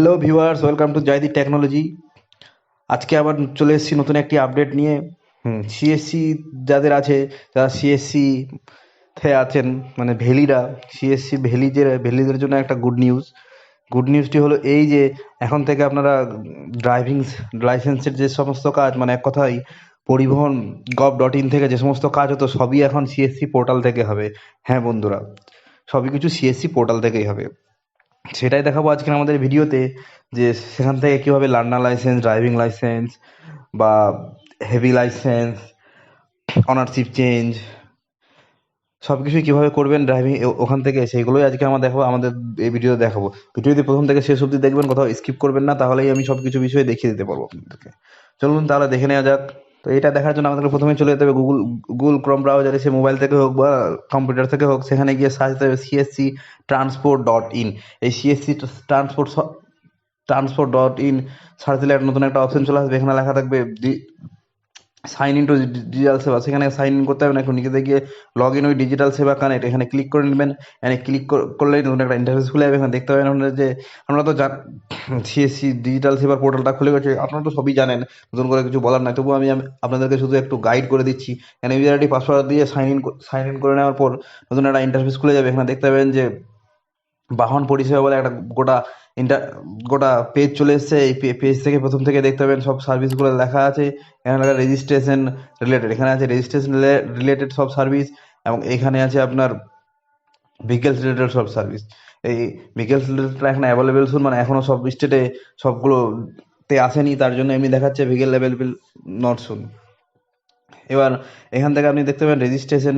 Hello viewers, welcome to Joydi technology. আজকে আবার চলে এসেছি নতুন একটি আপডেট নিয়ে। সিএসসি যাদের আছে, যারা সিএসসি তে আছেন, মানে ভ্যালিরা, সিএসসি ভ্যালিদের জন্য একটা গুড নিউজটি হলো এই যে এখন থেকে আপনারা ড্রাইভিং লাইসেন্সের যে সমস্ত কাজ, মানে এক কথায় পরিবহন gov.in থেকে যে সমস্ত কাজ হতো সবই এখন সিএসসি পোর্টাল থেকে হবে। হ্যাঁ বন্ধুরা, সবই কিছু সিএসসি পোর্টাল থেকেই হবে। সেটাই দেখাবো আজকে আমাদের ভিডিওতে, যে সেখান থেকে কীভাবে লার্নার লাইসেন্স, ড্রাইভিং লাইসেন্স বা হেভি লাইসেন্স, অনারশিপ চেঞ্জ সব কিছুই কীভাবে করবেন ড্রাইভিং ওখান থেকে, সেইগুলোই আজকে আমাদের এই ভিডিওতে দেখাবো। ভিডিওটি প্রথম থেকে শেষ অবধি দেখবেন, কোথাও স্কিপ করবেন না, তাহলেই আমি সব কিছু বিষয়ে দেখিয়ে দিতে পারবো আপনাদেরকে। চলুন তাহলে দেখে নেওয়া যাক। তো এটা দেখার জন্য আমাদেরকে প্রথমে চলে যেতে হবে গুগল ক্রোম ব্রাউজারে, সে মোবাইল থেকে হোক বা কম্পিউটার থেকে হোক, সেখানে গিয়ে সার্চ দিতে হবে সিএসসি ট্রান্সপোর্ট.in। এই সিএসসি ট্রান্সপোর্ট.in সার্চ দিলে নতুন একটা অপশন চলে আসবে। এখানে লেখা থাকবে সাইন ইন টু ডিজিটাল সেবা। সেখানে সাইন ইন করতে হবে না, এখন নিজেদের গিয়ে লগ ইন উইথ ডিজিটাল সেবা কানেক্ট, এখানে ক্লিক করে নেবেন। এখানে ক্লিক করলেই নতুন একটা ইন্টারফেস খুলে যাবে। এখানে দেখতে পাবেন আপনারা যে আমরা তো সিএসসি ডিজিটাল সেবার পোর্টালটা খুলে গেছে, আপনারা তো সবই জানেন, নতুন করে কিছু বলার নাই। তবুও আমি আপনাদেরকে শুধু একটু গাইড করে দিচ্ছি। এখানে ইউজার আইডি পাসওয়ার্ড দিয়ে সাইন ইন করে নেওয়ার পর নতুন একটা ইন্টারফেস খুলে যাবে। এখানে দেখতে পাবেন যে বাহন পরিষেবা বলে একটা গোটা পেজ চলে এসছে। এই পেজ থেকে প্রথম থেকে দেখতে পাবেন সব সার্ভিসগুলো লেখা আছে। এখানে লেখা রেজিস্ট্রেশন রিলেটেড, এখানে আছে রেজিস্ট্রেশন রিলেটেড সব সার্ভিস, এবং এখানে আছে আপনার ভেহিকেলস রিলেটেড সব সার্ভিস। এই ভেহিকেলস রিলেটেড এখানে অ্যাভেলেবেল শুন, মানে এখনও সব স্টেটে সবগুলোতে আসেনি, তার জন্য এমনি দেখাচ্ছে ভেহিকেল অ্যাভেলেবেল নট শুন। এবার এখান থেকে আপনি দেখতে পাবেন রেজিস্ট্রেশন,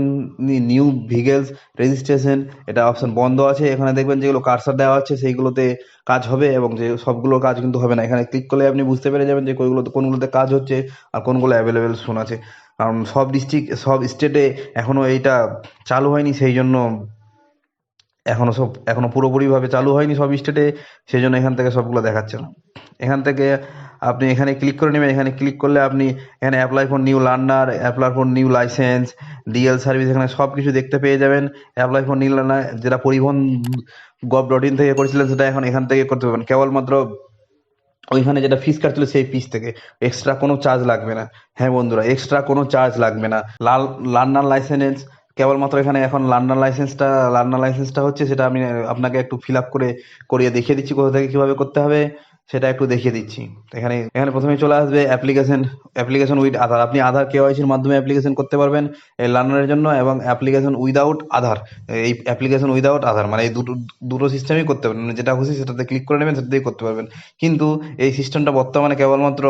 নিউ ভেহিকেলস রেজিস্ট্রেশন, এটা অপশন বন্ধ আছে। এখানে দেখবেন যেগুলো কার্সার দেওয়া আছে সেইগুলোতে কাজ হবে, এবং যে সবগুলো কাজ কিন্তু হবে না। এখানে ক্লিক করলে আপনি বুঝতে পেরে যাবেন যে কোনগুলোতে কাজ হচ্ছে আর কোনগুলো অ্যাভেলেবেল শোন আছে। কারণ সব স্টেটে এখনও এইটা চালু হয়নি, সেই জন্য এখনো পুরোপুরিভাবে চালু হয়নি সব স্টেটে, সেই জন্য এখান থেকে সবগুলো দেখাচ্ছে না। এখান থেকে আপনি এখানে ক্লিক করে নেবেন। এখানে ক্লিক করলে আপনি এখানে apply for new learner, apply for new licence, DL service, এখানে সব কিছু দেখতে পেয়ে যাবেন। অ্যাপ্লাই ফর নিউ লার্নার যেটা পরিবহন gov.in থেকে করেছিলেন, সেটা এখন এখান থেকে করতে পারবেন, কেবলমাত্র ওইখানে যেটা ফিস কাটছিল সেই ফিস থেকে। এক্সট্রা কোনো চার্জ লাগবে না। হ্যাঁ বন্ধুরা, এক্সট্রা কোনো চার্জ লাগবে না। লার্নার লাইসেন্স কেবলমাত্র এখানে এখন লার্নার লাইসেন্সটা হচ্ছে, সেটা আমি আপনাকে একটু ফিল আপ করিয়ে দেখিয়ে দিচ্ছি কোথা থেকে কীভাবে করতে হবে, সেটা একটু দেখিয়ে দিচ্ছি। এখানে এখানে প্রথমেই চলে আসবে অ্যাপ্লিকেশন উইথ আধার। আপনি আধার কেওয়াইসির মাধ্যমে অ্যাপ্লিকেশন করতে পারবেন এই লার্নারের জন্য, এবং অ্যাপ্লিকেশন উইদাউট আধার, এই অ্যাপ্লিকেশন উইদাউট আধার মানে এই দুটো সিস্টেমই করতে পারবেন। মানে যেটা খুশি সেটাতে ক্লিক করে নেবেন, সেটাতেই করতে পারবেন। কিন্তু এই সিস্টেমটা বর্তমানে কেবলমাত্র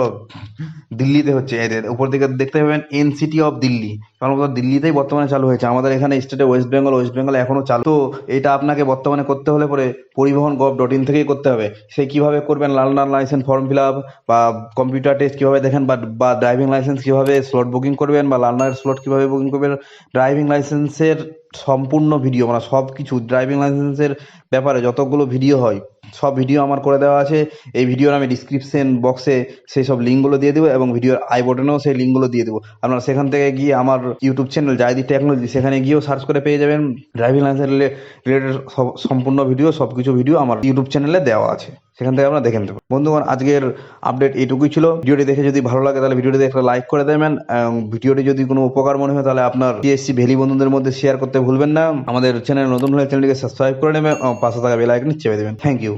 দিল্লিতে হচ্ছে। এদের উপর দিকে দেখতে পাবেন এনসিটি অফ দিল্লি, কেবলমাত্র দিল্লিতেই বর্তমানে চালু হয়েছে। আমাদের এখানে স্টেটে ওয়েস্ট বেঙ্গল এখনো চালু। তো এটা আপনাকে বর্তমানে করতে হলে পরে পরিবহন gov.in থেকেই করতে হবে। সে কিভাবে করবেন, learner licence form fill up বা কম্পিউটার টেস্ট কিভাবে দেখেন, বা ড্রাইভিং লাইসেন্স কিভাবে স্লট বুকিং করবেন, বা লার্নার স্লট কিভাবে বুকিং করবেন, ড্রাইভিং লাইসেন্সের সম্পূর্ণ ভিডিও, মানে সব কিছু ড্রাইভিং লাইসেন্সের ব্যাপারে যতগুলো ভিডিও হয় সব ভিডিও আমার করে দেওয়া আছে। এই ভিডিওর আমি ডিসক্রিপশন বক্সে সেই সব লিঙ্কগুলো দিয়ে দেবো, এবং ভিডিওর আই বটনেও সেই লিঙ্কগুলো দিয়ে দেবো। আপনারা সেখান থেকে গিয়ে আমার ইউটিউব চ্যানেল জয়দি টেকনোলজি, সেখানে গিয়েও সার্চ করে পেয়ে যাবেন ড্রাইভিং লাইসেন্স রিলেটেড সম্পূর্ণ ভিডিও, সব কিছু ভিডিও আমার ইউটিউব চ্যানেলে দেওয়া আছে, সেখান থেকে আপনারা দেখে নিতে পারেন। বন্ধুগণ, আজকের আপডেট এইটুকুই ছিল। ভিডিওটি দেখে যদি ভালো লাগে তাহলে ভিডিওটি একটা লাইক করে দেবেন, এবং ভিডিওটি যদি কোনো উপকার মনে হয় তাহলে আপনার সিএসসি ভ্যালি বন্ধুদের মধ্যে শেয়ার করতে ভুলবেন না। আমাদের চ্যানেল নতুন হলে চ্যানেলটিকে সাবস্ক্রাইব করে নেবেন, পাশে থাকা বেল আইকনে চেপে দেবেন। Thank you.